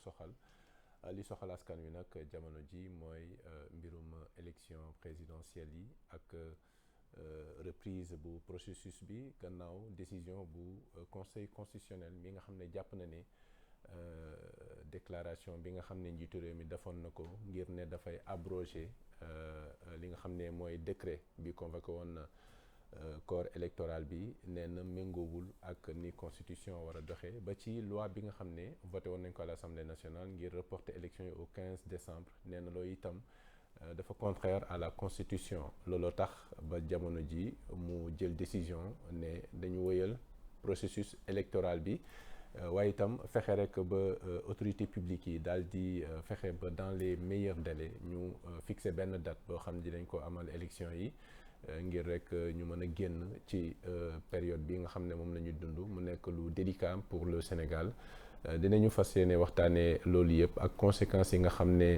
soxal li soxal askan wi nag jamono ji mooy mbirum élection présidentielle yi ak reprise bu processus bi gannaaw décision bu conseil constitutionnel mi nga xam ne jàpp na ne déclaration bi nga xam ne njiitu réew mi defoon na ko ngir ne dafay abroger li nga xam ne mooy décret bi convoqué woon na corps électoral bi nee na méngoowul ak ni constitution war a doxee ba ci loi bi nga xam ne voté woon nañ ko à l'Assemblée nationale ngir reporter élection yi au 15 décembre nee na loolu itam dafa contraire à la constitution looloo tax ba jamono ji mu jël décision ne dañu wëyal processus électoral bi waaye itam fexe rek ba autorité publique yi daal di fexe ba dans les meilleurs délais ñu fixer benn date boo xam ne dinañ ko amal élection yi ngir rek ñu mën a génn ci période bi nga xam ne moom la ñu dund mu nekk lu délicat pour le Sénégal dinañu fas yéene waxtaanee loolu yëpp ak conséquences yi nga xam ne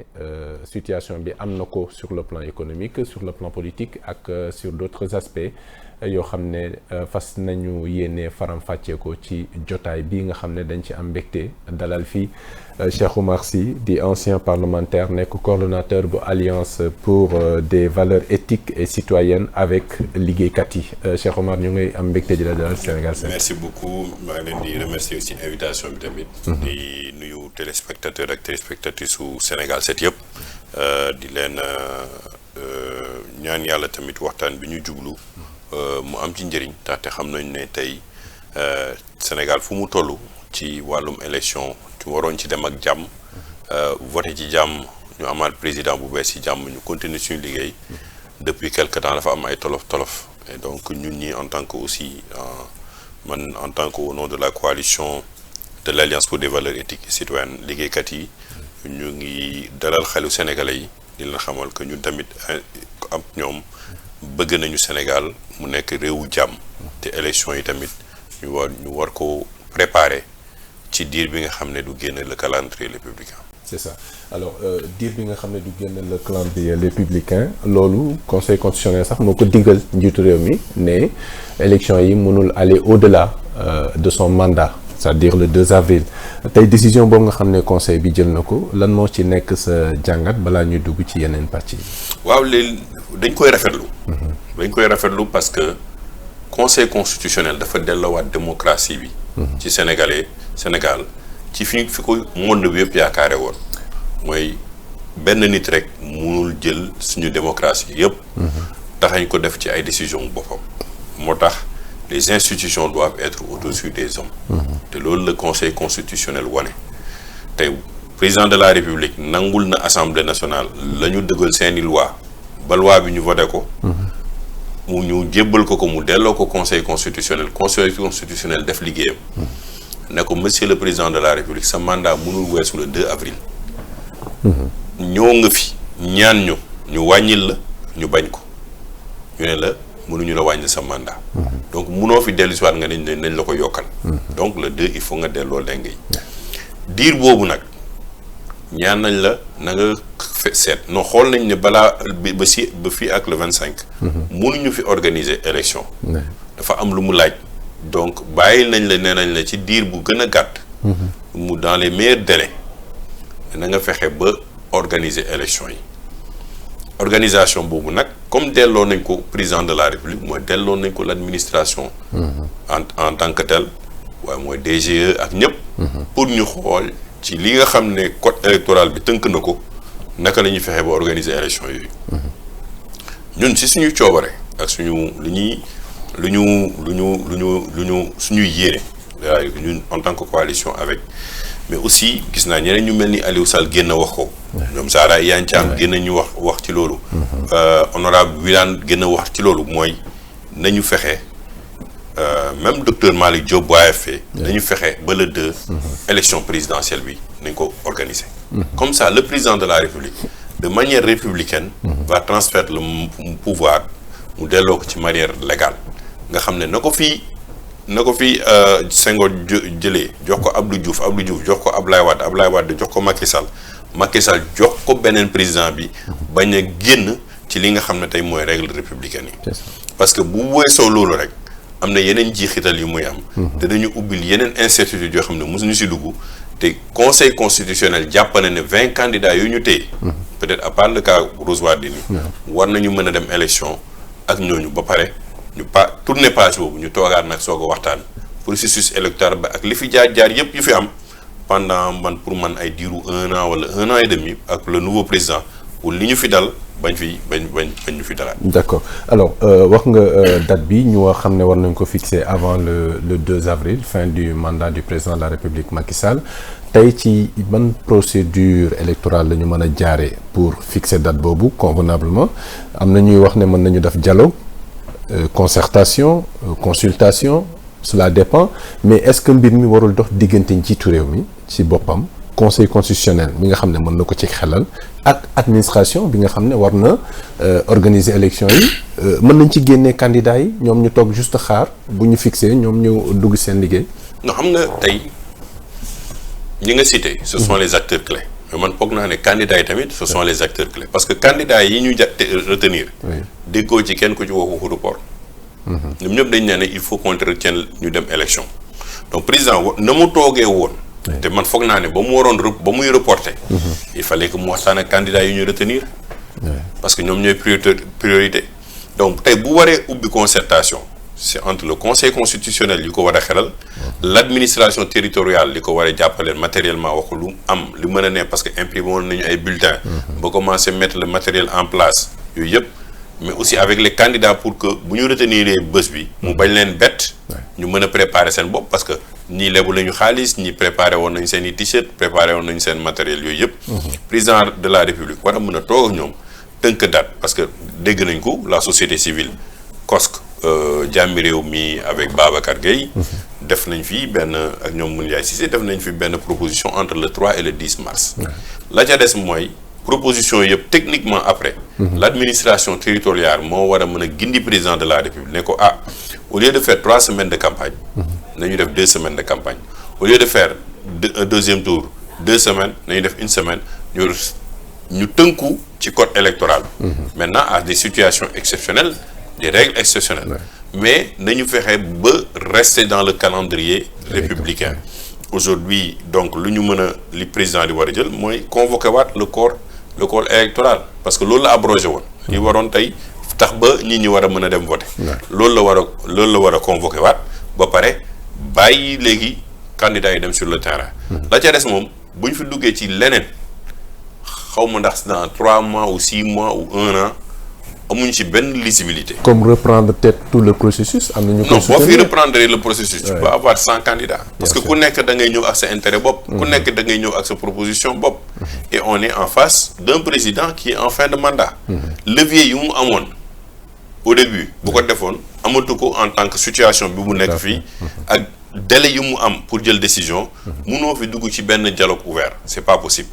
situation bi am na ko sur le plan économique sur le plan politique ak sur d'autres aspects yoo xam ne fas nañu yéene faram-fàccee ko ci jotaay bi nga xam ne dañ ci am mbégte dalal fii Cheikh Oumar Sy di ancien parlementaire nekk coordonnateur bu Alliance pour des valeurs éthiques et citoyennes avec liggéeykat yi Cheikh Oumar ñu ngi am mbégte di la dalal Sénégal. merci beaucoup maa ngi leen di remercier aussi invitation bi tamit. di nuyu téléspectateurs ak téléspectatrices su Sénégal 7 yëpp. di leen ñaan yàlla tamit waxtaan bi ñu jublu. mu am ci njëriñ taxte xam nañ ne tey Sénégal fu mu toll ci wàllum élection ci waroon ci dem ak jàmm voté ci jàmm ñu amaat président bu bees ci jàmm ñu continuer suñu liggéey depuis quelque temps dafa am ay tolof et donc ñun ñi en tant que aussi man en tant que au nom de la coalition de l'Alliance pour des valeurs éthiques et citoyennes liggéeykat yi ñu ngi dalal xelu sénégalais yi di leen xamal que ñun tamit am ñoom bëgg nañu Sénégal mu nekk réewu jàmm te élection yi tamit ñu war ko préparer ci diir bi nga xam ne du génn le calendrier républicain. c'est ça alors diir bi nga xam ne du génn le calendrier républicain loolu conseil constitutionnel sax moo ko diggal njiitu réew mi ne élection yi mënul aller au-delà de son mandat c'est-à-dire le 2 avril tey décision boobu nga xam ne conseil bi jël na ko lan moo ci nekk sa jàngat balaa ñuy dugg ci yeneen parti yi. waaw léegi dañ koy rafetlu. dañ koy rafetlu parce que conseil constitutionnel dafa delloowaat démocratie bi. ci Sénégal ci fi ko monde bi yëpp yaakaare woon mooy benn nit rek mënul jël suñu démocratie yëpp. taxañ ko def ci ay décisions boppam. moo tax les institutions doivent être au-dessus des hommes. te loolu la conseil constitutionnel wane tey président de la république nangul na assemblée nationale la ñu dëggal seeni loi ba loi bi ñu voté ko. mu ñu jébbal ko mu delloo ko conseil constitutionnel def liggéeyam. ne ko monsieur le président de la république sa mandat mënul weesu le 2 avril. ñëw nga fi ñaan ñu wàññil la ñu bañ ko ñu ne la mënuñu la wàññil sa mandat. donc mënoo fi dellu si waat nga nañ la ko yokkal. donc le 2 il faut nga delloo leng yi. diir boobu nag ñaan nañ la na nga seet non xool nañ ne balaa ba fii ak le 25. mënuñu fi organiser élection. dafa am lu mu laaj. donc bàyyi nañ la nee nañ la ci diir bu gën a gàtt. mu dans les meilleurs délais na nga fexe ba organiser élection yi. organisation boobu nag comme delloo nañ ko président de la république mooy delloo nañ ko l'administration. en tant que tel waaye mooy DGE ak ñëpp. pour ñu xool ci li nga xam ne code électoral bi tënk na ko naka la ñuy fexe ba organiser élection yooyu. ñun ci suñu coobare ak suñu suñuy yéene ñun en tant que coalition avec mais aussi gis naa ñeneen ñu mel ni Aliou Sall génn wax ko. ñoom Zahra Iyane Thiam génn ñu wax ci loolu. honorable Wilane génn wax ci loolu mooy nañu fexe même docteur Malick Diop bu AFP. nañu fexe ba le 2. élection présidentielle bi nañ ko organiser. comme ça le président de la République de manière républicaine. va transférer le pouvoir mu delloo ko ci manière légale. nga xam ne na ko fi Senghor jëlee jox ko Abdou Diouf jox ko Ablaye Wade jox ko Macky Sall jox ko beneen président bi bañ a génn ci li nga xam ne tey mooy règle républicaine yi. parce que bu weesoo loolu rek am na yeneen jiixital yu muy am. te dañu ubbil yeneen incertitude yoo xam ne mosuñu si dugg te conseil constitutionnel jàpp na ne 20 candidats yu ñu téye. peut-être à part le cas Rose Wardini war nañu mën a dem élection ak ñooñu ba pare ñu tourner page boobu ñu toogaat nag soog a waxtaan processus électoral ba ak li fi jaar yëpp yu fi am pendant pour man ay diiru 1 an wala 1 an et demi ak le nouveau président pour li ñu fi dal bañ ñu fi dalaat. D'accord alors wax nga date bi ñu xam ne war nañ ko fixer avant le 2 avril fin du mandat du président de la République Macky Sall tey ci ban procédure électorale la ñu mën a jaaree pour fixer date boobu convenablement am na ñuy wax ne mën nañu def dialogue concertation consultation cela dépend mais est-ce que mbir mi warul dox diggante njiitu réew mi ci boppam conseil constitutionnel mi nga xam ne mën na ko ci xelal ak administration bi nga xam ne war na organiser élection yi mën nañ ci génnee candidats yi ñoom ñu toog juste xaar bu ñu fixé ñoom ñu dugg seen liggéey. non xam nga tey ñi nga cité ce sont les acteurs clés mais man foog naa ne candidats yi tamit ce sont les acteurs clés parce que candidats yi ñu retenir déggoo ci kenn ku ci waxu report ñoom ñëpp dañ ne il faut qu'on retienne ñu dem élection donc président na mu toogee woon te man foog naa ne ba muy reporter il fallait que mu waxtaan ak candidats yi ñu retenir parce que ñoom ñooy priorité donc tey bu waree ubbi concertation c'est entre le conseil constitutionnel li ko war a xelal l'administration territoriale li ko war a jàppaleen matériellement waxu lu am li mën a ne parce que imprimé woon nañu ay bulletins ba commencer mettre le matériel en place yooyu yëpp mais aussi avec les candidats pour que bu ñu retenir bés bi mu bañ leen bett ñu mën a préparer seen bopp parce que ñii lebu nañu xaalis ñii préparé woon nañu seen i t-shirt préparé woon nañu seen matériel yooyu yëpp président de la république war a mën a toog ak ñoom tënk date parce que dégg nañ ko la société civile COSC jàmmi réew mi avec Babacar Gueye def nañ fi benn ak ñoom Moundiaye Cissé def nañ fi benn proposition entre le 3 et le 10 mars la ca des mooy proposition yëpp techniquement après l'administration territoriale moo war a mën a gindi président de la république ne ko au lieu de faire 3 semaines de campagne nañu def 2 semaines de campagne au lieu de faire un deuxième tour 2 semaines nañu def 1 semaine ñu tënku ci code électoral maintenant à des situations exceptionnelles des règles exceptionnelles mais nañu fexe ba rester dans le calendrier républicain aujourd'hui donc lu ñu mën a li président di war a jël mooy convoquer waat le corps électoral parce que loolu la abrogé woon ñu waroon tey tax ba nit ñi war a mën a dem voter loolu la war a convoquer waat ba pare bàyyi léegi candidats yi dem sur le terrain la ca des moom bu ñu fi duggee ci leneen xaw ma ndax dans 3 mois ou 6 mois ou 1 an amuñu ci benn lisibilité. Comme reprendre peut-être tout le processus. am nañu non boo fi reprendre le processus. tu peux avoir 100 candidats. parce que ku nekk da ngay ñëw ak sa intérêt bopp. ku nekk da ngay ñëw ak sa proposition bopp. et on est en face d'un président qui est en fin de mandat. levier yu mu amoon au début bu ko defoon amatu ko en tant que situation bi mu nekk fii ak délai yu mu am pour jël décision. munoo fi dugg ci benn dialogue ouvert c'est pas possible.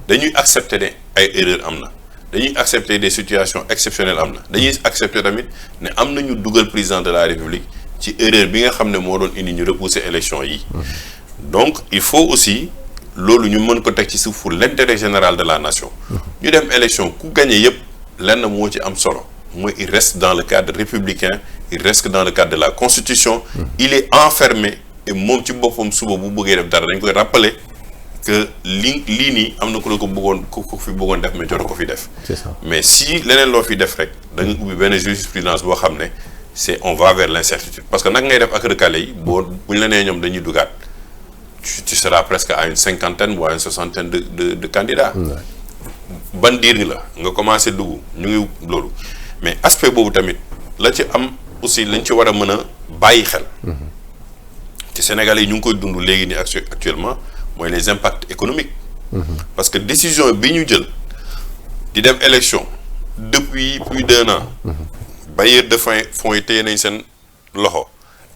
dañuy accepter ne ay erreurs am na. dañuy accepter des situations exceptionnelles am na dañuy accepter tamit ne am nañu dugal président de la république ci erreur bi nga xam ne moo doon indi ñu repousser élection yi donc il faut aussi loolu ñu mën ko teg ci suuf pour l'intérêt général de la nation ñu dem élection ku gagné yëpp lenn moo ci am solo mooy il reste dans le cadre républicain il reste dans le cadre de la constitution il est enfermé et moom ci boppam suba bu bëggee def dara dañ koy rappeler que lii nii am na ku la ko bëggoon ku fi bëggoon def mais jot ko fi def. C'est ça. Mais si leneen loo fi def rek da nga ubbi benn jurisprudence boo xam ne c'est on va vers l'incertitude parce que nag ngay def ak recalé yi bu ñu la nee ñoom dañuy dugaat tu seras presque à une 50aine ou à une 60aine de candidats. ban diir la nga commencé dugg ñu ngi loolu mais aspect boobu tamit la ci am aussi lañ ci war a mën a bàyyi xel. ci Sénégalais yi ñu ngi koy dund léegi nii actuellement. mooy les impacts économiques parce que décision bi ñu jël di dem élection depuis plus d'1 an bailleurs de fonds yi téye nañ seen loxo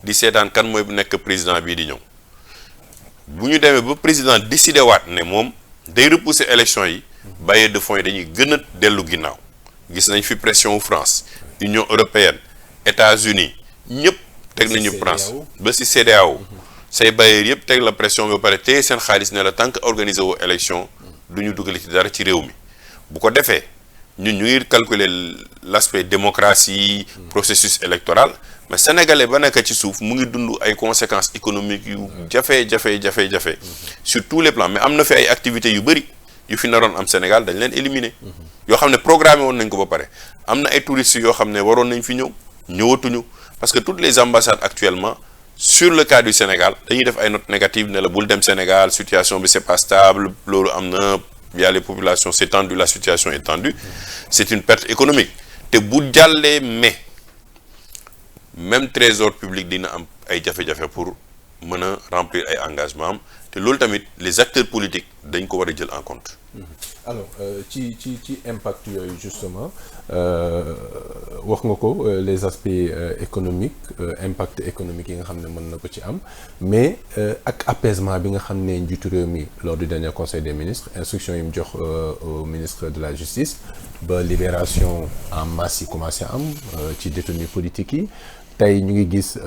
di seetaan kan mooy nekk président bii di ñëw bu ñu demee ba président décidé waat ne moom day repousser élection yi bailleurs de fonds yi dañuy gën a dellu ginnaaw gis nañ fi pression France Union européenne États-Unis ñëpp teg nañu France ba ci CEDEAO say bailleurs yëpp teg la pression ba pare téye seen xaalis ne la tant que organiser woo élection du ñu dugal ci dara ci réew mi bu ko defee ñun ñu ngi calculer l'aspect démocratie processus électoral mais sénégalais ba nekk ci suuf mu ngi dund ay conséquences économiques yu jafe sur tous les plans mais am na fi ay activités yu bëri yu fi naroon am Sénégal dañ leen éliminer yoo xam ne programmé woon nañ ko ba pare am na ay touristes yoo xam ne waroon nañ fi ñëwatuñu parce que toutes les ambassades actuellement sur le cas du Sénégal dañuy def ay notes négatives ne la bul dem Sénégal situation bi c'est pas stable loolu am na il y a les populations c'est tendu la situation est tendue c'est une perte économique te bu jàllee mais même trésor public dina am ay jafe-jafe pour mën a remplir ay engagements am te loolu tamit les acteurs politiques dañ ko war a jël en compte. alors ci impact yooyu justement wax nga ko les aspects économiques impact économique yi nga xam ne mën na ko ci am mais ak apaisement bi nga xam ne njiitu réew mi lors du dernier conseil des ministres instruction yi mu jox au ministre de la justice ba libération en masse yi commencé am ci détenus politiques yi tey ñu ngi gis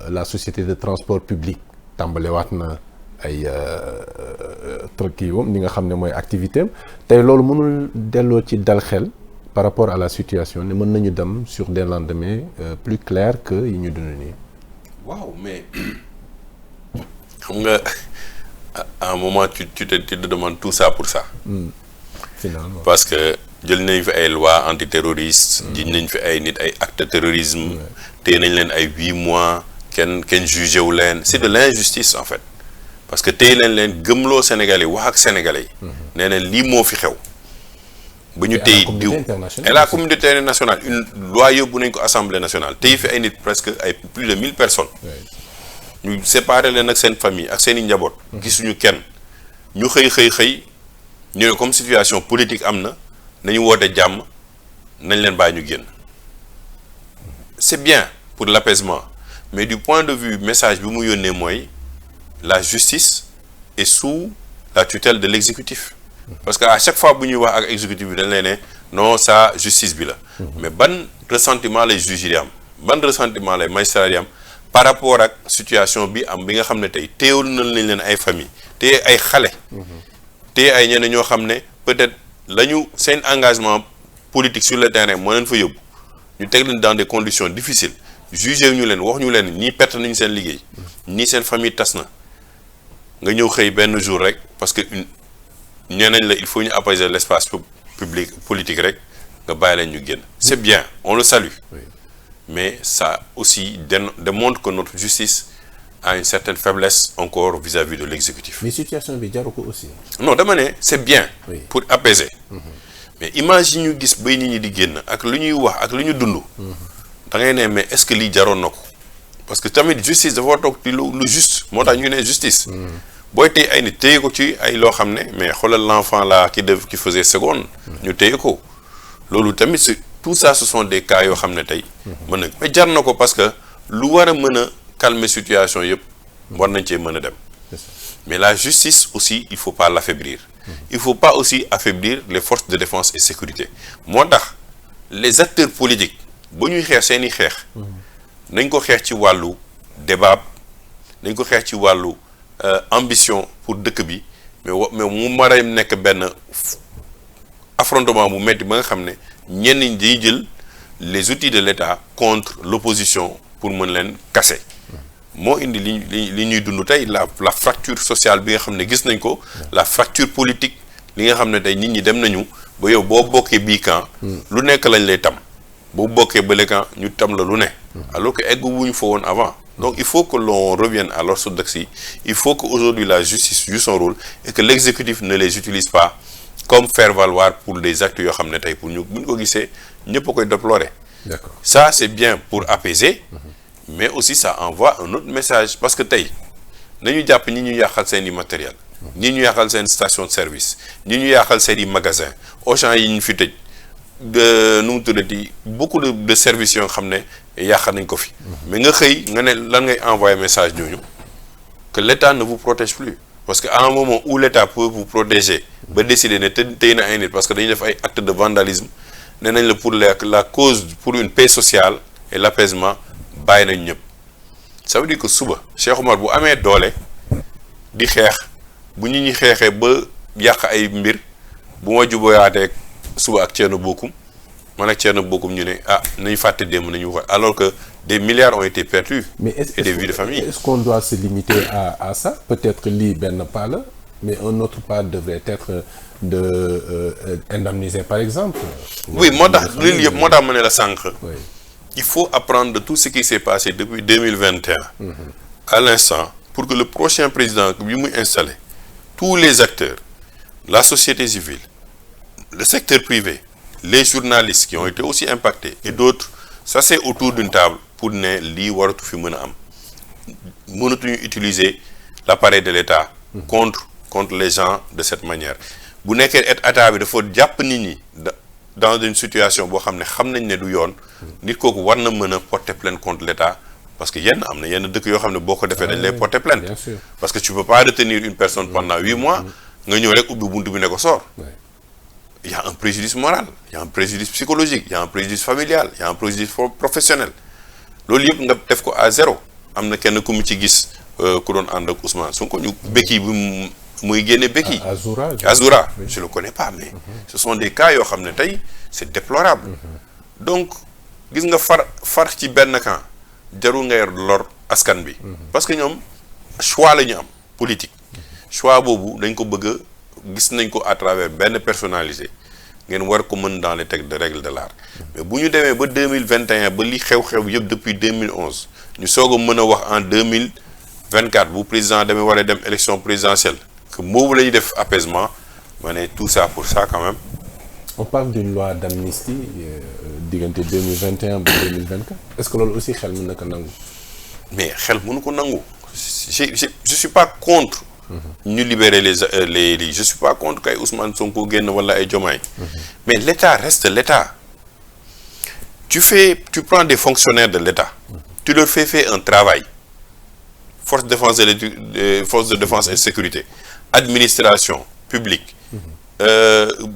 la société de transport public tàmbalewaat na ay truc yi moom li nga xam ne mooy activité am tey loolu mënul delloo ci dal xel par rapport à la situation ne mën nañu dem sur des lendemains plus clairs que yi ñu dund nii. waaw mais xam nga à un moment tu te demandes tout ça pour ça. Finalement. Parce que jël nañ fi ay loi antiterroriste. jël nañ fi ay nit ay acte de terrorisme. téye nañ leen ay 8 mois kenn jugé wu leen c'est de l'injustice en fait. parce que tey leen gëmloo Sénégalais wax ak Sénégalais yi. nee na lii moo fi xew. ba ñu tey diw et la communauté internationale une loi yóbbu nañ ko assemblée nationale tey fi ay nit presque ay plus de 1000 personnes. ñu séparé leen ak seen famille ak seen i njaboot. gisuñu kenn ñu xëy ñu ne comme situation politique am na nañu woote jàmm nañ leen bàyyi ñu génn. c'est bien pour l'apaisement mais du point de vue message bi mu yónnee mooy. La justice est sous la tutelle de l'exécutif parce que à chaque fois bu ñuy wax ak exécutif bi dañ leen ne non ça justice bi la mais ban ressentiment lay juge yi am ban ressentiment lay magistrat yi am par rapport ak situation bi am bi nga xam ne tey teewul nañ leen ay famille téye ay xale téye ay ñeneen ñoo xam ne peut-être la ñu seen engagement politique sur le terrain moo leen fa yóbbu ñu teg leen dans des conditions difficiles jugé ñu leen wax ñu leen ñii perte nañu seen liggéey ñii seen famille tas na nga ñëw xëy benn jour rek parce que ñeneen la il faut ñu apaiser l'espace public politique rek nga bàyyi leen ñu génn c'est bien on le salue mais ça aussi démontre que notre justice a une certaine faiblesse encore vis-à-vis de l'exécutif. Mais situation bi jaru ko aussi. Non dama ne c'est bien. Pour apaiser. Mais image yi ñu gis bay nit ñi di génn ak lu ñuy wax ak lu ñu dund. da ngay ne mais est-ce que lii jaroon na ko parce que tamit justice dafa toog ci lu juste moo tax ñu ne justice. booy téye ay nit téye ko ci ay loo xam ne mais xoolal l'enfant là qui faisait seconde. ñu téye ko loolu tamit c'est tout ça ce sont des cas yoo xam ne tey. mën na mais jar na ko parce que lu war a mën a calmer situation yëpp. war nañ cee mën a dem. mais la justice aussi il faut pas l'affaiblir. il faut pas aussi affaiblir les forces de défense et sécurité moo tax les acteurs politiques ba ñuy xeex seeni xeex. nañ ko xeex ci wàllu débat nañ ko xeex ci wàllu ambition pour dëkk bi mais mu mën a nekk benn affrontement bu metti ba nga xam ne ñenn ñi day jël les outils de l'État contre l'opposition pour mën leen casser moo indi li ñuy dund tey la fracture sociale bi nga xam ne gis nañ ko la fracture politique li nga xam ne tey nit ñi dem nañu ba yow boo bokkee bii camp lu nekk lañ lay tam boo bokkee bële camp ñu tam la lu ne alors que egg wuñu fa woon avant donc il faut que l'on revienne à l'orthodoxie il faut que aujourd'hui la justice joue son rôle et que l'exécutif ne les utilise pas comme faire valoir pour des actes yoo xam ne tey pour ñu bu ñu ko gisee ñëpp a koy déplorer. D'accord. Ça c'est bien pour apaiser mais aussi ça envoie un autre message parce que tey nañu jàpp ñi ñu yàqal seen i matériel ñi ñu yàqal seen station de service ñi ñu yàqal seen i magasin Auchan yi ñu fi tëj nu mu tuddati beaucoup de services yoo xam ne yàq nañ ko fi mais nga xëy nga ne lan ngay envoyer message ñooñu que l'État ne vous protège plus parce que à un moment où l'État peut vous protéger ba décider ne tey na ay nit parce que dañuy def ay actes de vandalisme nee nañ la pour la cause pour une paix sociale et l'apaisement bàyyi nañ ñëpp ça veut dire que suba Cheikh Omar bu amee doole di xeex bu nit ñi xeexee ba yàq ay mbir bu ma jubayaatee suba ak Thierno Bocoum man ak Thierno Bocoum ñu ne nañu fàtte démb nañu wax alors que des milliards ont été perdus. Et des vies de famille. Est-ce qu'on doit se limiter à ça? Peut-être lii benn pas la, mais un autre pas devrait être de indemniser par exemple. Oui, moo tax loolu yëpp moo tax ma ne la sànq. Il faut apprendre de tout ce qui s'est passé depuis 2021 à l'instant pour que le prochain président bi muy installé tous les acteurs, la société civile, le secteur privé, les journalistes qui ont été aussi impactés et d'autres s'asseyent autour d'une table pour ne lii waratu fi mën a am mënatuñu utiliser l'appareil de l'État contre les gens de cette manière. Bu nekkee état bi dafa jàpp nit ñi dans une situation boo xam nañ ne du yoon nit kooku war na mën a porter plainte contre l'État parce que am na yenn dëkk yoo xam ne boo ko defee dañ lay porter plainte parce que tu peux pas retenir une personne pendant 8 mois nga ñëw rek ubbi buntu bi ne ko sort. Il y a un préjudice moral, il y a un préjudice psychologique, il y a un préjudice familial, il y a un préjudice professionnel loolu yëpp nga def ko à zéro. Am na kenn ku mu ci gis ku doon ànd ak Ousmane Sonko ñu békki bi muy génne békki Azoura je le connais pas mais ce sont des cas yoo xam ne tey c'est déplorable. Donc gis nga far ci benn camp jarul ngay lor askan bi parce que ñoom choix la ñu am politique choix boobu dañ ko bëgg gis nañ ko à travers benn personnalisé ngeen war ko mën dans les textes de règles de l'art mais bu ñu demee ba 2021 ba li xew-xew yëpp depuis 2011 ñu soog a mën a wax en 2024 bu président demee war a dem élection présidentielle que moobu la ñuy def apaisement ma ne tout ça pour ça quand même. On parle d'une loi d'amnistie diggante 2021 ba 2024 est-ce que loolu aussi xel mën na ko nangu. mais xel mënu ko nangu je suis pas contre. ñu libérer les je suis pas contre kay Ousmane Sonko génn wala ay Diomaye mais l'État reste l'État. Tu prends des fonctionnaires de l'État, tu leur fais un travail, force de défense et sécurité, administration publique,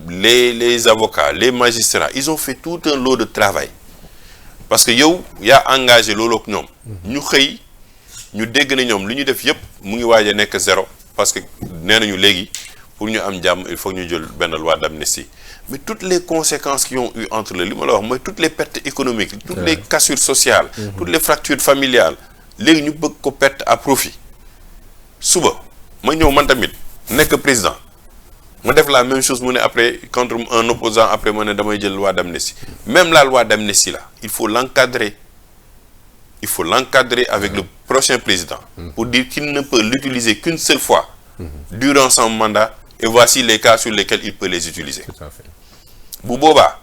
les avocats, les magistrats, ils ont fait tout un lot de travail parce que yow yaa engagé loolu ak ñoom ñu xëy ñu dégg na ñoom li ñu def yëpp mu ngi waaj a nekk zéro parce que nee nañu léegi pour ñu am jàmm il faut ñu jël benn loi d'amnistie mais toutes les conséquences qui ont eu entre li ma la wax mooy toutes les pertes économiques toutes les cassures sociales toutes les fractures familiales léegi ñu bëgg ko perte à profit suba ma ñëw man tamit nekk président ma def la même chose mu ne après contre un opposant après ma ne damay jël loi d'amnistie même la loi d'amnistie là il faut l'encadrer avec le prochain président pour dire qu'il ne peut l'utiliser qu'une seule fois durant son mandat et voici les cas sur lesquels il peut les utiliser. Tout à fait. Bu boobaa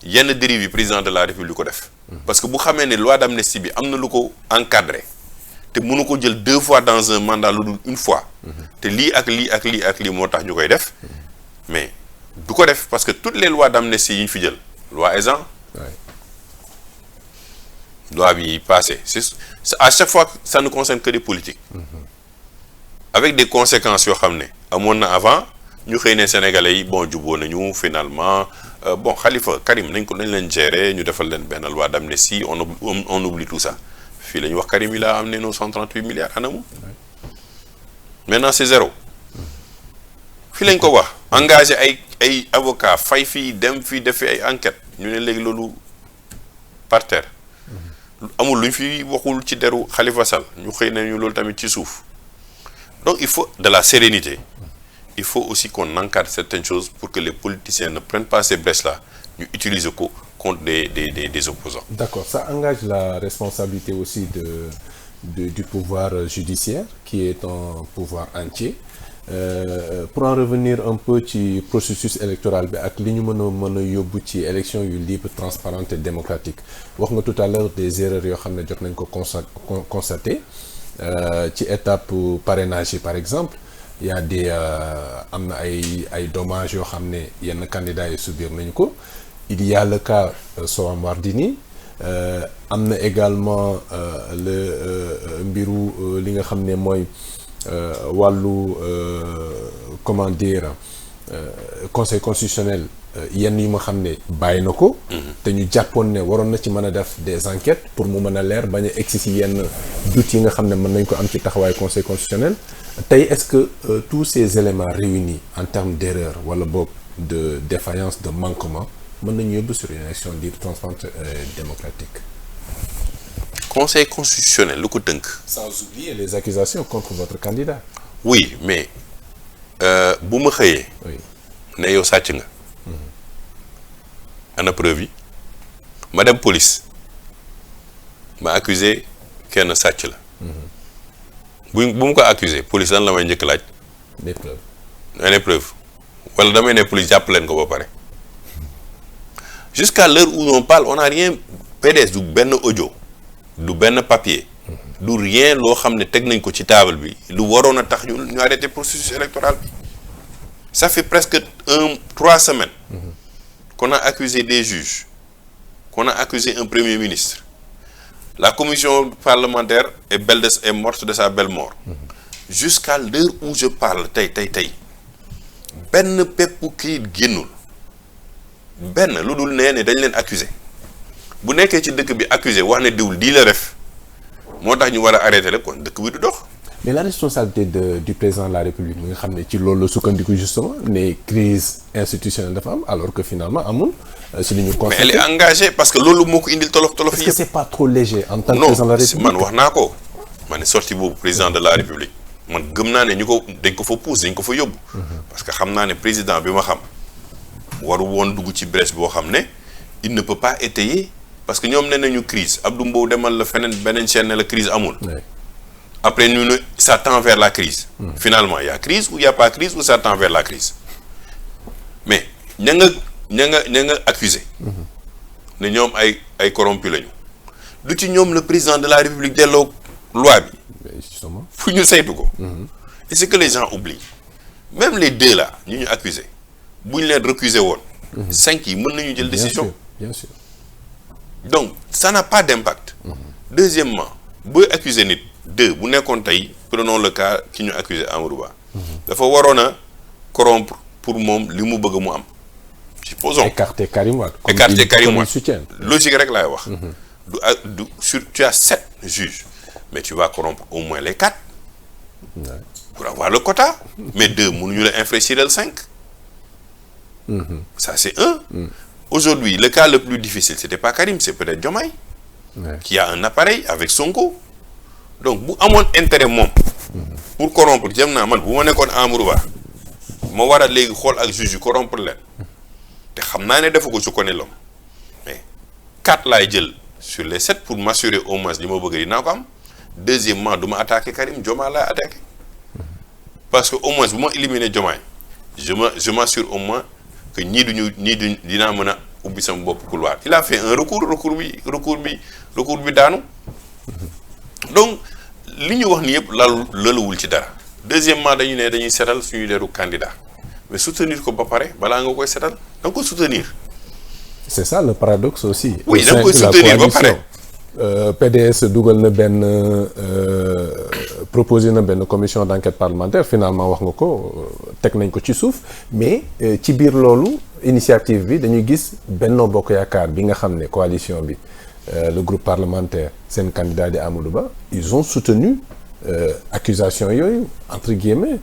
yenn dérive yi président de la République ko def parce que bu xamee ne loi d'amnistie bi am na lu ko encadré te mënu ko jël 2 fois dans un mandat lu dul une fois te lii ak lii moo tax ñu koy def mais du ko def parce que toutes les lois d'amnistie yi ñu fi jël loi Ezzan loi bi passé c'est à chaque fois ça ne concerne que des politiques avec des conséquences yoo xam ne amoon na avant ñu xëy ne sénégalais yi bon juboo nañu finalement bon Khalifa Karim nañ leen gérer ñu defal leen benn loi d'amnistie on oublie tout ça fii la ñu wax Karim il a amené nos 138 milliards anamu maintenant c'est zéro fii lañ ko wax engagé ay avocats fay fii dem fii def fi ay enquêtes ñu ne léegi loolu par terre amul lu ñu fi waxul ci deru Khalifa Sall ñu xëy nañu loolu tamit ci suuf donc il faut de la sérénité il faut aussi qu'on encadre certaines choses pour que les politiciens ne prennent pas ces brèches-là ñu utiliser ko contre des opposants. D'accord, ça engage la responsabilité aussi du pouvoir judiciaire qui est un pouvoir entier pour en revenir un peu ci processus électoral bi ak li ñu mën a yóbbu ci élection yu libre transparente et démocratique wax nga tout à l'heure des erreurs yoo xam ne jot nañ ko constater ci étape parrainage yi par exemple il y a des am na ay dommages yoo xam ne yenn candidats yi subir nañu ko il y a le cas Soham Wardini am na également mbiru li nga xam ne mooy wàllu comment dire conseil constitutionnel yenn yu ma xam ne bàyyi na ko te ñu jàppoon ne waroon na ci mën a def des enquêtes pour mu mën a leer bañ a egsi ci yenn doutes yi nga xam ne mën nañ ko am ci taxawaay conseil constitutionnel tey est-ce que tous ces éléments réunis en termes d'erreur wala boog de défaillance de manquement mën nañu yóbbu sur une élection libre, transparente démocratique. Conseil constitutionnel lu ko tënk. Sans oublier les accusations contre votre candidat. Oui mais bu ma xëyee. Oui. ne yow sàcc nga. ana preuve yi ma dem police ma accusé kenn sàcc la. bu mu ko accusé police lan la may njëkk laaj. des preuves. des preuves wala damay ne police jàpp leen ko ba pare. jusqu'à l'heure où on parle on n'a rien. PDS du benn audio du benn papier. du rien loo xam ne teg nañ ko ci table bi lu waroon a tax ñu arrêté processus électoral bi. ça fait presque 3 semaines. qu'on a accusé des juges, qu'on a accusé un premier ministre. La commission parlementaire est morte de sa belle mort. Jusqu'à l'heure où je parle tey benn pepp kii génnul benn lu dul nee ne dañ leen accusé bu nekkee ci dëkk bi accusé wax ne diwul di la def moo tax ñu war a arrêté rek kon dëkk bi du dox. mais la responsabilité du président de la République mi nga xam ne ci loolu la sukkandiku justement ne crise institutionnelle dafa am alors que finalement amul si li ñu constaté. mais elle est engagée parce que loolu moo ko indil tolof yi. est-ce que c'est pas trop léger en tant que non, président de la République? man wax naa ko ma ne sorti boobu président de la République man gëm naa ne dañ ko fa pousse dañ ko fa yóbbu. parce que xam naa ne président bi ma xam waru woon dugg ci brèche boo xam ne il ne peut pas étayer parce que ñoom nee nañu crise Abdou Mbow demal la feneen beneen chaîne ne la crise amul. Après nous ça tend vers la crise. Finalement il y a crise ou il y a pas crise ou ça tend vers la crise. Mais ña nga accusé. ne ñoom ay corrompu lañu. du ci ñoom le président de la République delloo loi bi. Justement. fu ñu saytu ko. Et c'est que les gens oublient. Même les deux là ñu accusé bu ñu leen recusé woon. 5 yi mën nañu jël décision. Bien sûr. Donc ça n'a pas d'impact. Deuxièmement booy accusé nit. 2 bu nekkoon tey prenons le cas ki ñu accusé Amadou Ba. dafa waroon a corrompre pour moom li mu bëgg mu am. supposons écarter Karim Wade. écarter Karim Wade soutien. logique rek laay wax. tu as 7 juges mais tu vas corrompre au moins les 4. pour avoir le quota. mais 2 mënuñu la infléchir le 5. ça c'est 1. Aujourd'hui le cas le plus difficile c'était pas Karim c'est peut-être Diomaye. qui a un appareil avec Sonko. donc bu amoon intérêt moom. pour corrompre jëm naa man bu ma nekkoon Amadou Ba ma war a léegi xool ak juge yu corrompre leen te xam naa ne defu ko su ko ne l'homme mais 4 laay jël sur les 7 pour m'assurer au moins li ma bëgg dinaa ko am. Deuxièmement du ma attaquer Karim Diomaye laay attaquer parce que au moins bu ma éliminer Diomaye je m'assure au moins que ñii duñu dinaa mën a ubbi sama bopp couloir. Il a fait un recours bi daanu. Donc li ñu wax ni yëpp laluwul ci dara. Deuxièmement dañu ne dañuy seetal suñu deru candidat mais soutenir ko ba pare balaa nga koy seetal da nga ko soutenir. C'est ça le paradoxe aussi. Oui da nga koy soutenir ba pare. PDS dugal na proposé na benn commission d'enquête parlementaire finalement wax nga ko teg nañ ko ci suuf mais ci biir loolu initiative bi dañuy gis Benno Bokk Yaakaar bi nga xam ne coalition bi le groupe parlementaire seen candidat di Amadou Ba ils ont soutenu accusation yooyu entre guillemets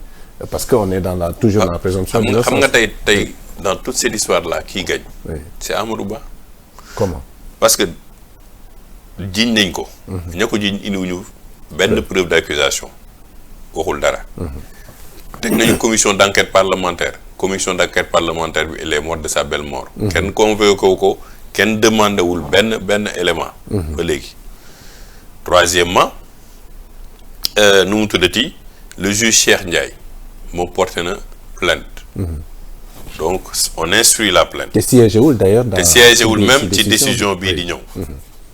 parce que on est toujours dans la présomption d'innocence. xam nga tey dans toute cette histoire là qui gagne. Oui. C'est Amadou Ba. Comment? Parce que jiiñ nañ ko. ña ko jiiñ indiwuñu benn preuve d'accusation waxul dara. teg nañu commission d'enquête parlementaire bi elle est morte de sa belle mort. kenn convoqué ko kenn demandé wul benn élément. ba léegi. Troisièmement nu mu tuddati le juge Cheikh Ndiaye moo porté na plainte. Donc on instruit la plainte. te siégé wul d'ailleurs te siégé wul même ci décision bii di ñëw.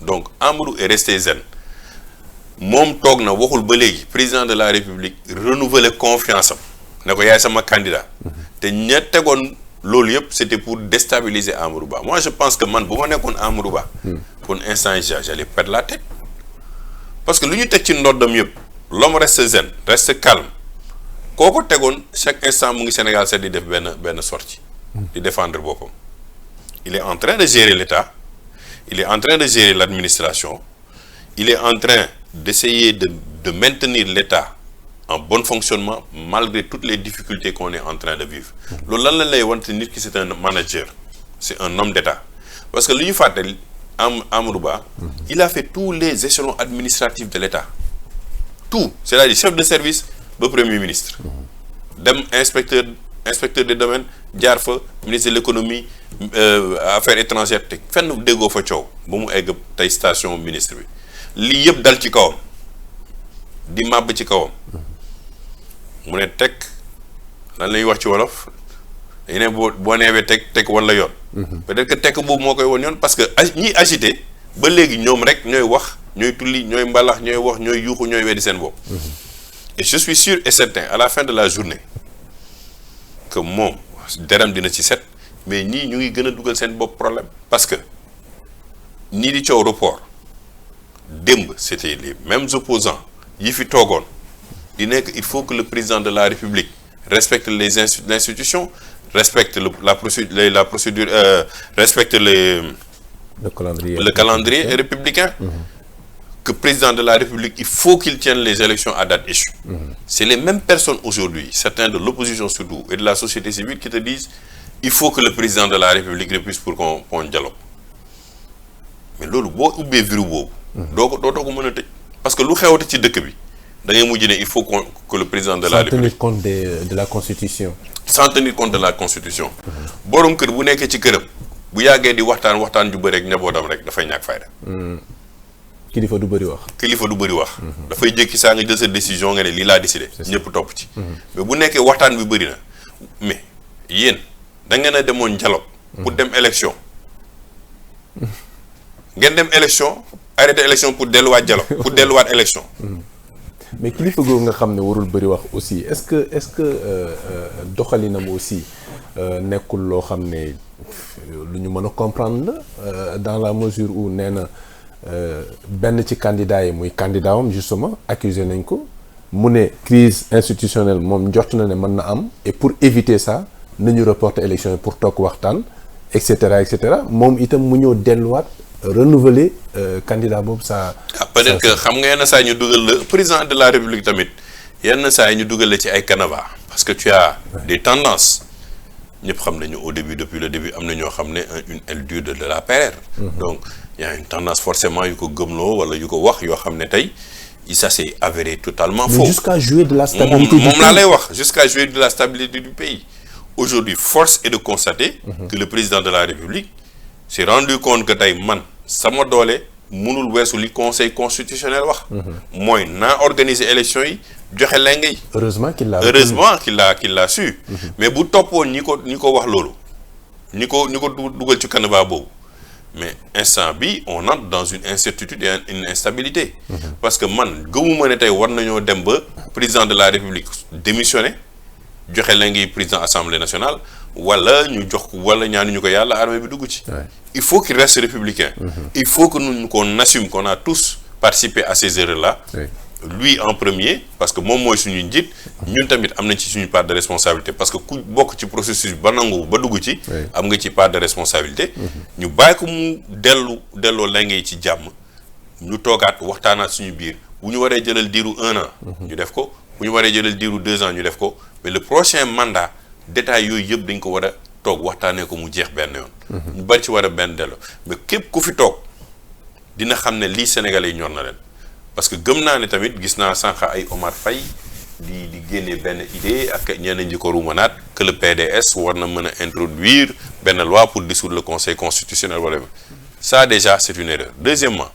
Donc Amadou est resté zen moom toog na waxul ba léegi président de la République renouveler confiance am ne ko yaay sama candidat. te ña tegoon loolu yëpp c'était pour déstabiliser Amadou Ba moi je pense que man bu ma nekkoon Amadou Ba. pour l'instant j'allais perdre la tête parce que lu ñu teg ci ndoddam yëpp l'homme reste zen reste calme kooku tegoon chaque instant mu ngi Sénégal set di def benn sortie di défendre boppam il est en train de gérer l'État. Il est en train de gérer l'administration. Il est en train d'essayer de maintenir l'État en bon fonctionnement malgré toutes les difficultés qu'on est en train de vivre. Loolu lan la lay wante nit ki c'est un manager c'est un homme d'État parce que li ñu fàtte Amadou Ba il a fait tous les échelons administratifs de l'État tout c'est-à-dire chef de service ba premier ministre dem inspecteur des domaines jaar fa ministre de l'économie affaires étrangères te fenn déggoo fa coow ba mu egg tey station ministre bi lii yëpp dal ci kawam di màbb ci kawam mu ne teg lan lay wax ci wolof dañu ne boo neewee teg wala yoon peut-être que tekk boobu moo koy woon yoon parce que ñiy agité ba léegi ñoom rek ñooy wax ñooy tulli ñooy mbalax ñooy wax ñooy yuuxu ñooy weddi seen bopp et je suis sûr et certain à la fin de la journée que moom deram dina ci set mais ñii ñu ngi gën a dugal seen bopp problème parce que ñii di coow report démb c'était les mêmes opposants yi fi toogoon di nekk il faut que le président de la République respecte l'institution respecte la procédure respecte le calendrier républicain que président de la République il faut qu'il tienne les élections à date échue c'est les mêmes personnes aujourd'hui certains de l'opposition surtout et de la société civile qui te disent il faut que le président de la République répuisse pour qu'on dialogue mais loolu boo ubbee verrou boobu dootoo ko mën a tëj parce que lu xewati ci dëkk bi da ngay mujj ne il faut que le président de la République sans tenir compte de la constitution sans tenir compte de la constitution borom kër bu nekkee ci këram bu yàggee di waxtaan ju bëri rek njabootam rek dafay ñàkk fayda kilifa du bëri wax dafay jékki saa nga jël sa décision nga ne lii laa décidé ñëpp topp ci mais bu nekkee waxtaan bi bëri na mais yéen da ngeen a demoon dialogue pour dem élection ngeen dem élection arrêté élection pour delluwaat dialogue pour delluwaat élection mais kilifa googu nga xam ne warul bëri wax aussi est-ce que doxalinam aussi nekkul loo xam ne lu ñu mën a comprendre la dans la mesure où nee na benn ci candidat yi muy candidat am justement accusé nañ ko mu ne crise institutionnelle moom njort na ne mën na am et pour éviter ça nañu reporter élection yi pour toog waxtaan et cetera moom itam mu ñëw delluwaat renouveler candidat boobu ça. peut-être que xam nga yenn saa yi ñu dugal le président de la République tamit yenn saa yi ñu dugal la ci ay canevas parce que tu as des tendances ñëpp xam nañu au début depuis le début am na ñoo xam ne une aile dure de la PR. Donc il y a une tendance forcément yu ko gëmloo wala yu ko wax yoo xam ne tey ça s'est avéré totalement faux. Mais jusqu'à jouer de la stabilité du pays moom laa lay wax jusqu'à jouer de la stabilité du pays aujourd'hui force est de constater que le président de la République s'est rendu compte que tey man sama doole mënul weesu li conseil constitutionnel wax mooy naa organiser élection yi joxe lenge yi heureusement qu'il l'a su mais bu toppoon ñi ko wax loolu ñi ko dugal ci canevas boobu mais instant bi on entre dans une incertitude et une instabilité parce que man gëmuma ne tey war nañoo dem ba président de la République démissionner joxe lenge yi président assemblée nationale wala ñu jox wala ñaanuñu ko yàlla armée bi dugg ci il faut qu'il reste républicain il faut que nous qu'on assume qu'on a tous participé à ces erreurs-là lui en premier parce que moom mooy suñu njiit ñun tamit am nañ ci suñu part de responsabilité parce que ku bokk ci processus ba nangu ba dugg ci am nga ci part de responsabilité ñu bàyyi ko mu delloo la ngay ci jàmm ñu toogaat waxtaanaat suñu biir bu ñu waree jëlal diiru 1 an ñu def ko bu ñu waree jëlal diiru 2 ans ñu def ko mais le prochain mandat détails yooyu yëpp dañ ko war a toog waxtaanee ko mu jeex benn yoon ñu bari ci war a benn delloo mais képp ku fi toog dina xam ne lii Sénégalais yi ñor na leen parce que gëm naa ne tamit gis naa sànq ay Omar Faye di génne benn idée ak ñeneen ñi ko rumanaat que le PDS war na mën a introduire benn loi pour dissoudre le conseil constitutionnel wala ça déjà c'est une erreur deuxièmement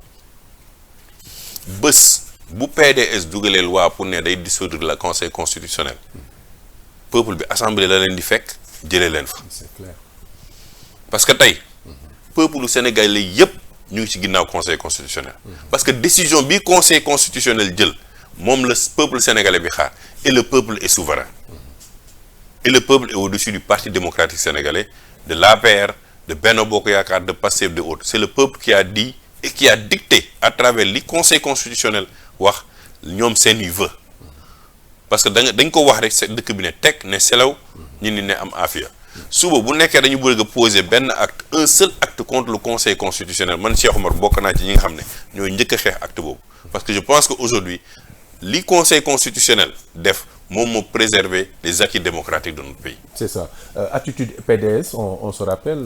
bés bu PDS dugalee loi pour ne day dissoudre le conseil constitutionnel peuple bi assemblée la leen di fekk jëlee leen fa c'est clair parce que tey peuple sénégalais yépp ñu ngi ci ginnaaw conseil constitutionnel parce que décision bi conseil constitutionnel jël moom le peuple sénégalais bi xaar et le peuple est souverain et le peuple est au-dessus du parti démocratique sénégalais de l'APR de Benno Bokk Yaakaar de Pastef de autres c'est le peuple qui a dit et qui a dicté à travers li conseil constitutionnel wax ñoom seeni vœu parce que dañ ko wax rek dëkk bi ne teg ne selaw ñi ni ne am afia suba bu nekkee dañu bëgg a poser benn acte un seul acte contre le conseil constitutionnel man Cheikh Omar bokk naa ci ñi nga xam ne ñooy njëkk a xeex acte boobu parce que je pense que aujourd'hui li conseil constitutionnel def moom moo préserver les acquis démocratiques de notre pays. C'est ça. Attitude PDS, on se rappelle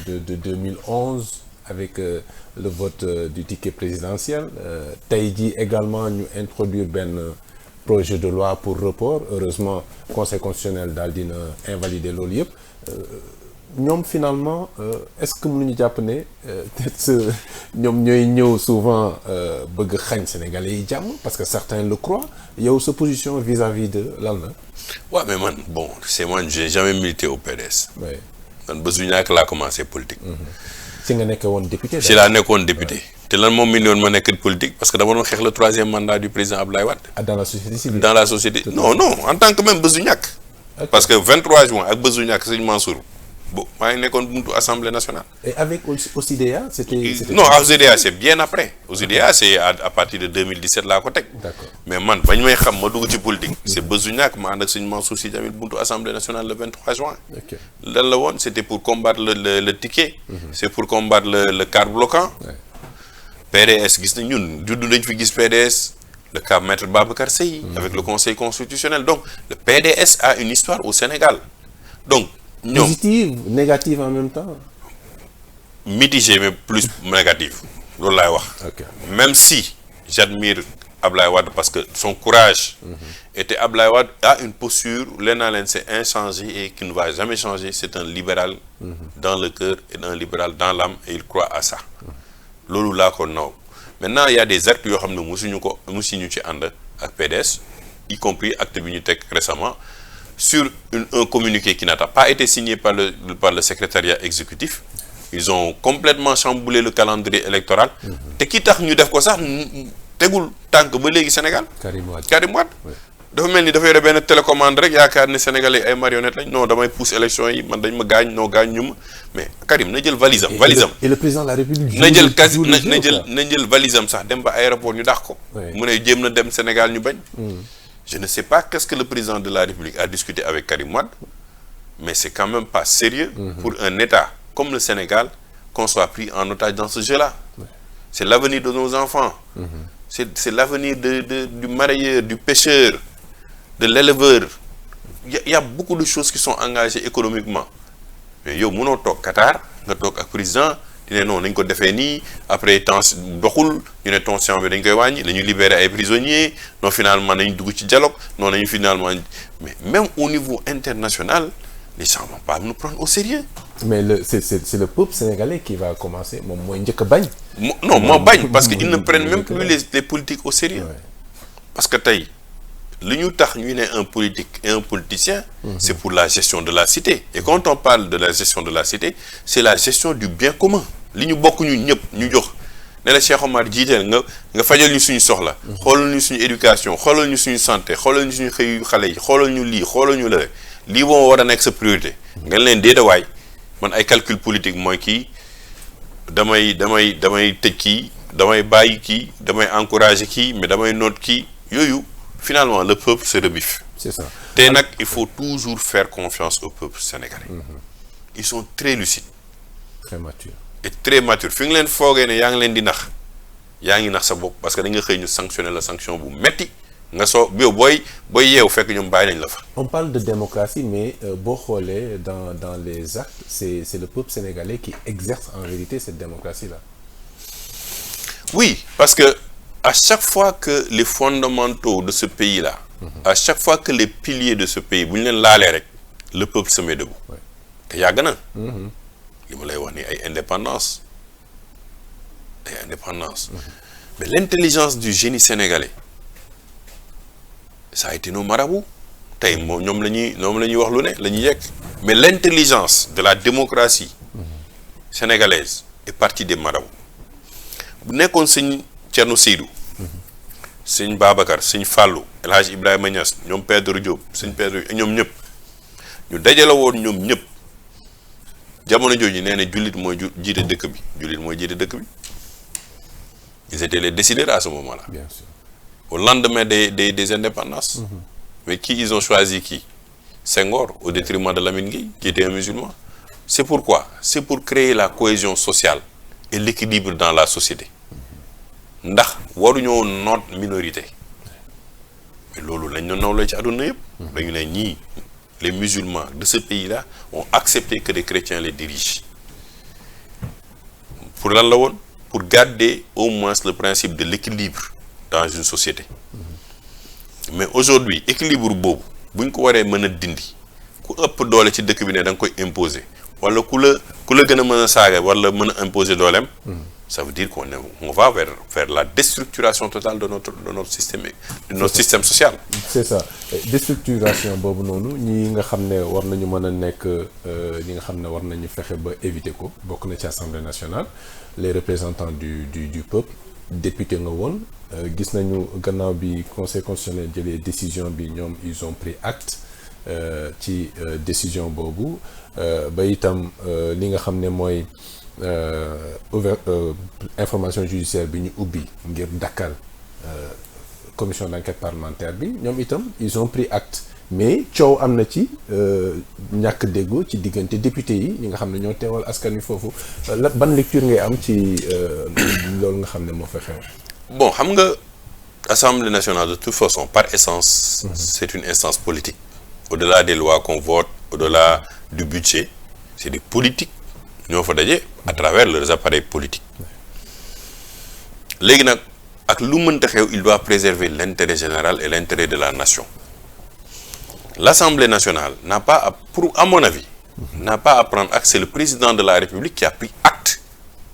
de 2011 avec le vote du ticket présidentiel. Tey jii également ñu introduire benn projet de loi pour report. Heureusement conseil constitutionnel daal dina invalider loolu yëpp. Ñoom finalement est-ce que mënuñu jàpp ne peut-être ñoom ñooy ñëw souvent bëgg xañ Sénégalais yi jàmm parce que certains le croient. Yow sa position vis-à-vis de lan la. waaw mais man bon c'est moi j'ai jamais milité au PDS. oui man bés bu ñàkk laa commencé politique. si nga nekk woon député. si laa nekkoon député. te lan moom mi woon ma nekk politique parce que dama doon xeex le 3e mandat du président Abdoulaye Wade. dans la société civile. dans la société non en tant que même bés bu ñàkk. parce que 23 juin ak bés bu ñàkk sëñ Mansour. bon maa ngi nekkoon buntu assemblée nationale. et avec OSIDEA c'était non OSIDEA c'est bien après. OSIDEA c'est à partir de 2017 laa ko teg. d'accord mais man bañ may xam ma dugg ci politique. c'est bésu ñàkk ma ànd ak sëñ Mansour Sy Djamil buntu assemblée nationale le 23 juin. ok lan la woon c'était pour combattre le ticket. c'est pour combattre le quart bloquant. PDS gis na ñun juddu nañ fi gis PDS. le cas maître Babacar Seye. avec le conseil constitutionnel donc le PDS a une histoire au Sénégal donc. ñoom positive négative en même temps. mitigé mais plus négative loolu laay wax. ok même si j'admire Ablaye Wade parce que son courage. était Ablaye Wade a une posture leen naa leen c'est inchangé et qui ne va jamais changer c'est un libéral. dans le cœur et un libéral dans l'âme et il croit à ça. loolu laa ko naw maintenant il y a des actes yoo xam ne musuñu ci ànd ak PDS y compris acte bi ñu teg récemment. sur un communiqué qui n'a pas été signé par le secrétariat exécutif. Ils ont complètement chamboulé le calendrier électoral. te ki tax ñu def ko sax tegul tànk ba léegi Sénégal. Karim Wade. dafa mel ni dafa yore benn télécommande rek yaakaar ne Sénégalais ay marionnettes lañ non damay pousse élection yi man dañ ma gaañ noo gaañ ñu ma mais Karim na jël valisam. et le président de la République. na jël valisam sax dem ba aéroport ñu dàq ko. mu ne jéem na dem Sénégal ñu bañ. Je ne sais pas qu'est-ce que le président de la République a discuté avec Karim Wade, mais c'est quand même pas sérieux pour un État comme le Sénégal qu'on soit pris en otage dans ce jeu-là. C'est l'avenir de nos enfants. C'est l'avenir du marailleur, du pêcheur, de l'éleveur. Il y a beaucoup de choses qui sont engagées économiquement. Mais yow mënoo toog Qatar nga toog ak président di ne non nañ ko defee nii après temps doxul ñu ne tension bi dañ koy wàññi nañu libérer ay prisonniers non finalement nañ dugg ci dialogue non nañu finalement mais même au niveau international les gens vont pas nous prendre au sérieux. mais c'est le peuple sénégalais qui va commencer moom mooy njëkk a bañ. non moo bañ parce que ils ne prennent même plus les politiques au sérieux. parce que tey li ñu tax ñu ne un politique et un politicien. C'est pour la gestion de la cité et quand on parle de la gestion de la cité c'est la gestion du bien commun. li ñu bokk ñun ñëpp ñu jox ne la Cheikh Omar jiiteel nga fajal ñu suñu soxla xoolal ñu suñu éducation xoolal ñu suñu santé xoolal ñu suñu xëyu xale yi xoolal ñu lii xoolal ñu la lii moo war a nekk sa priorité nga leen déedawaay man ay calcul politique mooy kii damay tëj kii damay bàyyi kii damay encourager kii mais damay noot kii yooyu finalement le peuple se rebiffe. C'est ça. te nag il faut toujours faire confiance au peuple sénégalais. Ils sont très lucides. Très matures. Et très mature fi nga leen foogee ne yaa ngi leen di nax yaa ngi nax sa bopp parce que da nga xëy ñu sanctionner la sanction bu metti nga soo booy yeew fekk ñoom bàyyi nañ la fa. On parle de démocratie mais boo xoolee dans les actes c'est le peuple sénégalais qui exerce en vérité cette démocratie-là. Oui, parce que à chaque fois que les fondamentaux de ce pays-là, à chaque fois que les piliers de ce pays bu ñu leen laalee rek le peuple se met debout. te yàgg na. li ma lay wax ni ay indépendance mais l'intelligence du génie sénégalais ça a été nos marabouts tey moom ñoom la ñuy wax lu ne la ñuy yegg mais l'intelligence de la démocratie sénégalaise est partie des marabouts bu nekkoon sëñ Thierno Seydou sëñ Babacar sëñ Fallou El Hadj Ibrahima Niass ñoom Pedro Diop sëñ Pedro ñoom ñëpp ñu dajale woon ñoom ñëpp jamono jooju nee na jullit mooy jiite dëkk bi jullit mooy jiite dëkk bi ils étaient les décideurs à ce moment-là. Bien sûr. Au lendemain des indépendances. Mais qui ils ont choisi qui? Senghor au détriment de Lamine Gueye qui était un musulman. C'est pourquoi? C'est pour créer la cohésion sociale et l'équilibre dans la société. ndax waruñoo noot minorité lañ ñu nawloo ci àdduna yëpp. dañu ne ñii les musulmans de ce pays-là ont accepté que des chrétiens les dirigent pour lan la woon pour garder au moins le principe de l'équilibre dans une société mais aujourd'hui équilibre boobu buñ ko waree mën a dindi ku ëpp doole ci dëkk bi ne da nga koy imposer wala ku la gën a mën a saaga wala mën a imposer dooleem. Ça veut dire qu'on va vers la déstructuration totale de notre système social. C'est ça déstructuration boobu noonu ñi nga xam ne war nañu mën a nekk ñi nga xam ne war nañu fexe ba éviter ko bokk na ci Assemblée nationale les représentants du peuple député nga woon gis nañu gannaaw bi conseil constitutionnel jëlee décision bi ñoom ils ont pris acte ci décision boobu ba itam li nga xam ne mooy. Information judiciaire bi ñu ubbi ngir dakkal commission d'enquête parlementaire bi ñoom itam ils ont pris acte mais coow am na ci ñàkk déggoo ci diggante député yi ñi nga xam ne ñoo teewal askan wi foofu ban lecture ngay am ci loolu nga xam ne moo fa xew. Bon xam nga Assemblée nationale de toute façon par essence c'est une instance politique au-delà des lois qu'on vote au-delà du budget c'est des politiques ñoo fa daje à travers leurs appareils politiques léegi nag ak lu mënta xew il doit préserver l'intérêt général et l'intérêt de la nation l'Assemblée nationale n'a pas à mon avis n'a pas à prendre acte c'est le président de la République qui a pris acte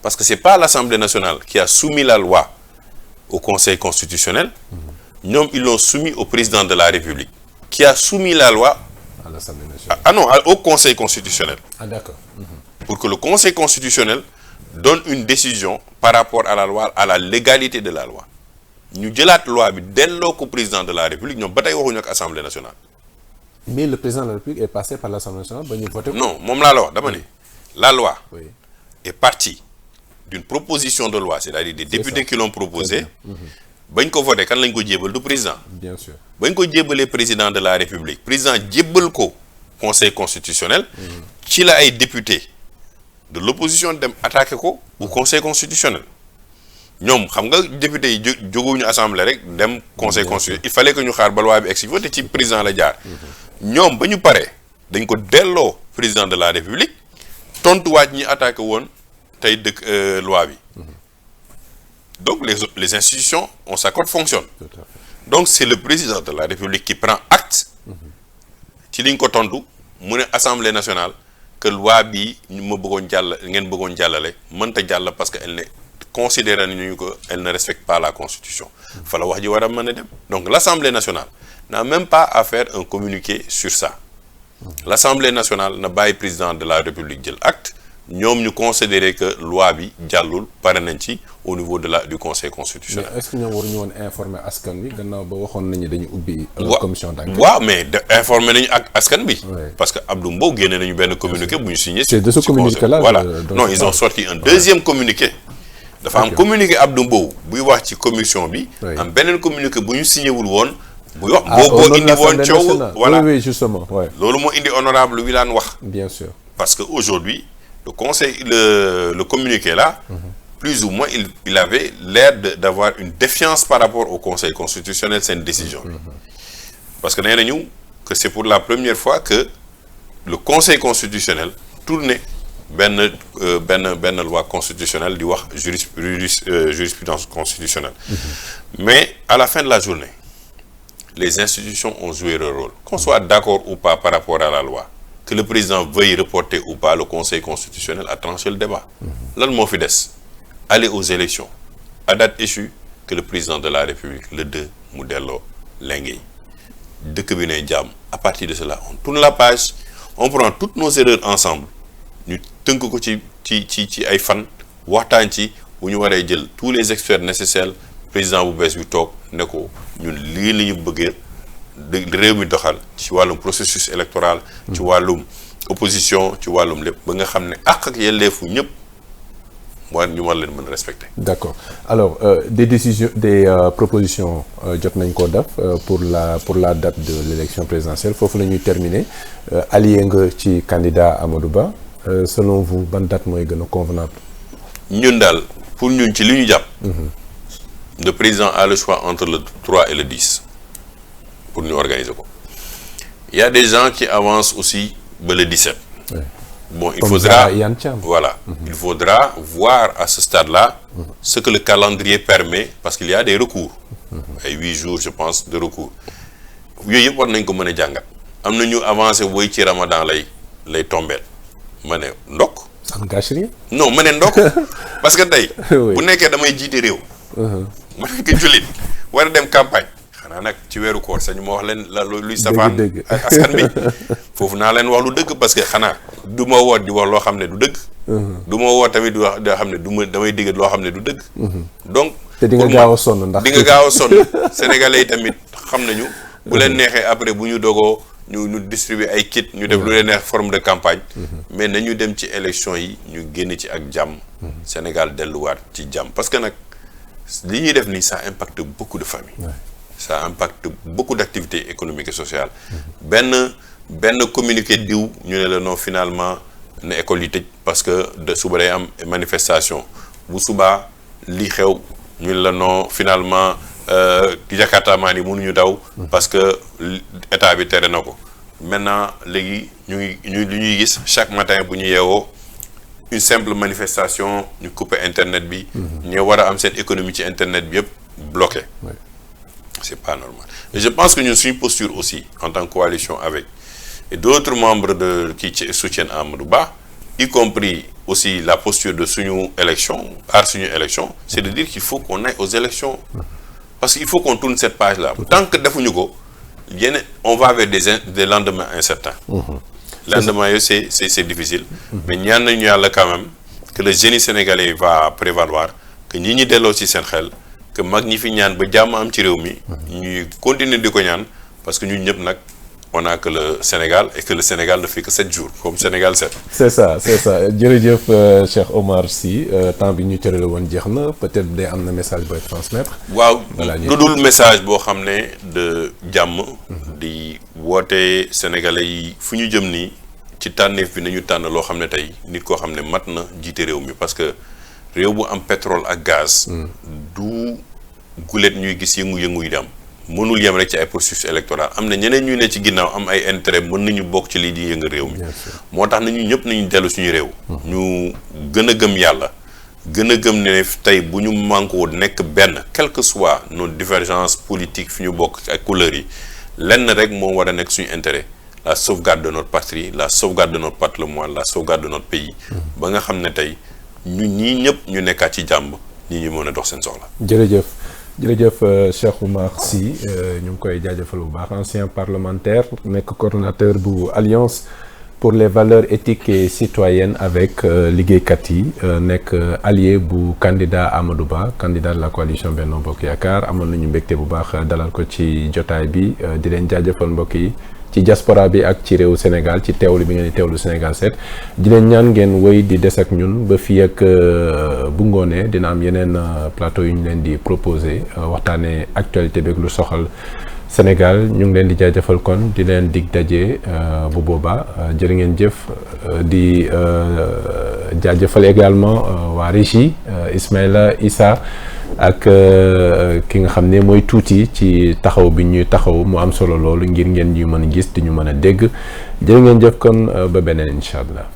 parce que c'est pas l'Assemblée nationale qui a soumis la loi au Conseil constitutionnel ñoom ils l'ont soumis au président de la République qui a soumis la loi à l'Assemblée nationale au Conseil constitutionnel. D'accord. Pour que le Conseil constitutionnel donne une décision par rapport à la loi, à la légalité de la loi. Ñu jëlaat loi bi delloo ko président de la République ñoom ba tey waxuñu ak Assemblée nationale. Mais le président de la République est passé par l'Assemblée nationale ba ñu voté ko. Non moom laa la wax dama ne la loi Oui. est partie d'une proposition de loi c'est-à-dire des députés qui l'ont proposé bañ ko voté kan lañ ko jébal du président. Bien sûr. bañ ko jébalee président de la République président jébbal ko Conseil constitutionnel ci la ay députés de l'opposition dem attaqué ko au Conseil constitutionnel ñoom xam nga députés yi jóguñu assemblée rek dem Conseil constitutionnel il fallait que ñu xaar ba loi bi egsi voté ci président la jaar ñoom ba ñu paree dañ ko delloo président de la République tontuwaat ñi attaqué woon tey dëkk loi bi donc les institutions on s'accorde fonctionnent Tout à fait. donc c'est le président de la République qui prend acte ci liñ ko tontu mu ne Assemblée nationale que loi bi ñu ma bëggoon ngeen bëggoon jàllale mënta jàll parce que elle ne considéré nañu que elle ne respecte pas la Constitution fa la wax ji war a mën a dem donc l'Assemblée nationale n'a même pas à faire un communiqué sur ça l'Assemblée nationale na bàyyi président de la République jël acte ñoom ñu considérer que loi bi jàllul pare nañ ci au niveau du Conseil constitutionnel. Mais est-ce que ñoom waruñu woon informer askan wi gannaaw ba waxoon nañu dañu ubbi. commission d'enquête. waaw mais informer nañu ak askan bi. Ouais. parce que Abdou Mbow génne nañu benn communiqué bu ñu signé. C'est de ce communiqué-là. Voilà non ils ont sorti un deuxième communiqué. dafa am communiqué Abdou Mbow buy wax ci commission bi. Oui. am beneen communiqué bu ñu signé wul woon. buy wax Ah, boo indi woon coow. voilà oui justement ouais. loolu moo indi honorable Wilane wax. Bien sûr. Parce que aujourd'hui le communiqué là, plus ou moins il avait l'air d'avoir une défiance par rapport au Conseil constitutionnel c'est une décision. Parce que nee nañu que c'est pour la première fois que le Conseil constitutionnel tourne benn loi constitutionnelle di wax jurisprudence constitutionnelle. Mais à la fin de la journée, les institutions ont joué leur rôle. Qu'on soit d'accord ou pas par rapport à la loi. Que le président veuille reporter ou pas le Conseil constitutionnel a tranché le débat. Lan moo fi des aller aux élections à date échue que le président de la République le 2 mu delloo lenge yi dëkk bi ne jàmm à partir de cela on tourne la page on prend toutes nos erreurs ensemble ñu tënk ko ci ay fan waxtaan ci bu ñu waree jël tous les experts nécessaires président bu bees bi toog ne ko ñun lii la ñu bëggee réew mi doxal ci wàllum processus électoral ci wàllum opposition ci wàllum lépp ba nga xam ne ak yelleefu ñëpp ñu war leen mën respecter. D'accord alors des décisions des propositions jot nañ ko def pour la date de l'élection présidentielle foofu la ñuy terminer allié nga ci candidat Amadou Ba selon vous ban date mooy gën a convenable. ñun daal pour ñun ci li ñu jàpp. Le président a le choix entre le 3 et le 10. pour ñu organiser ko. Il y a des gens qui avancent aussi ba le 17. Ouais. Bon, il Comme faudra Yann Thiam. voilà, il faudra voir à ce stade-là ce que le calendrier permet parce qu'il y a des recours. Ay 8 jours je pense de recours. Yooyu yëpp war nañ ko mën a jàngat. Am na ñu avancé woy ci Ramadan lay tombeel ma ne ndokk. ça ne gâche rien. Non ma ne ndokk parce que tey. Oui. bu nekkee damay jiite réew. ma nekk jullit war a dem campagne. xanaa nag ci weeru koor sañu ma wax leen la luy safaan ak askan bi foofu naa leen wax lu dëgg parce que xanaa du ma woo di wax loo xam ne du dëgg. du ma woo tamit di wax loo xam ne du ma damay digg loo xam ne du dëgg. donc te di nga gaaw a sonn ndax di nga gaaw a sonn sénégalais yi tamit xam nañu. bu leen neexee après bu ñu dogoo ñu distribuer ay kit ñu def lu leen neex forme de campagne. mais nañu dem ci élection yi ñu génn ci ak jàmm. Sénégal delluwaat ci jàmm parce que nag li ñuy def nii ça impacte beaucoup de familles. Ouais. Ça impacte beaucoup d'activités économiques et sociales. benn communiqué diw ñu ne la non finalement ne école yi tëj parce que de suba day am manifestation bu subaa li xew ñu ne la non finalement Jakarta maa ni mënuñu daw parce que état bi tere na ko maintenant léegi li ñuy gis chaque matin bu ñu yeewoo une simple manifestation ñu couper internet bi ñu war a am seen économie ci internet bi yëpp bloqué. Ouais. C'est pas normal. Et je pense que nous sommes une posture aussi en tant que coalition avec et d'autres membres qui soutiennent Amadou Ba, y compris aussi la posture de suñu élection, c'est de dire qu'il faut qu'on aille aux élections. Parce qu'il faut qu'on tourne cette page-là. Tant que defuñu ko, on va vers des lendemains incertains. Lendemain, c'est difficile. Mais ñaan nañu Yàlla quand même que le génie sénégalais va prévaloir, que ñi delloo ci seen xel. Que mag ñi fi ñaan ba jàmm am ci réew mi ñuy continuer di ko ñaan parce que ñun ñëpp nag on a que le Sénégal et que le Sénégal ne fait que 7 jours comme Sénégal 7. c'est ça jërëjëf Cheikh Omar Sy temps bi ñu cërale woon jeex na peut-être day am na message booy transmettre. waaw lu dul message boo xam ne de jàmm. di woote sénégalais yi fu ñu jëm nii ci tànneef bi nañu tànn loo xam ne tey nit koo xam ne mat na jiite réew mi parce que. réew bu am pétrole ak gaz. du gulet ñuy gis yëngu-yëngu yi di am. mënul yem rek ci ay processus électoral am na ñeneen ñu ne ci ginnaaw am ay intérêt mën nañu bokk ci lii di yënga réew mi. moo tax nañu ñëpp nañu dellu suñu réew. ñu gën a gëm yàlla. gën a gëm ne tey bu ñu mànkoo nekk benn quelle que soit nos divergences politiques fi ñu bokk ak couleurs yi lenn rek moo war a nekk suñu intérêt la sauvegarde de notre patrie la sauvegarde de notre patrimoine la sauvegarde de notre pays. ba nga xam ne tey. ñun ñii ñëpp ñu nekkaat ci jàmm ñi ñu mën a dox seen soxla. jërëjëf Cheikh Omar Sy ñu ngi koy jaajëfal bu baax ancien parlementaire nekk coordonnateur bu Alliance pour les valeurs éthiques et citoyennes avec liggéeykat yi nekk allié bu candidat Amadou Ba candidat de la coalition Benno Bokk Yaakaar amoon nañu mbégte bu baax dalal ko ci jotaay bi di leen jaajëfal mbokk yi. ci diaspora bi ak ci réew Sénégal ci teewlu bi ngeen di teewlu Sénégal 7 di leen ñaan ngeen wéy di des ak ñun ba fii ak bu ngoonee dina am yeneen plateau yu ñu leen di proposer waxtaanee actualité beeg lu soxal Sénégal ñu ngi leen di jaajëfal kon di leen dig daje bu boobaa jërë ngeen jëf di jaajëfal également waa régie Ismaïla Issa ak ki nga xam ne mooy tuuti ci taxaw bi ñuy taxaw mu am solo loolu ngir ngeen ñu mën a gis di ñu mën a dégg jërë ngeen jëf kon ba beneen incha allah.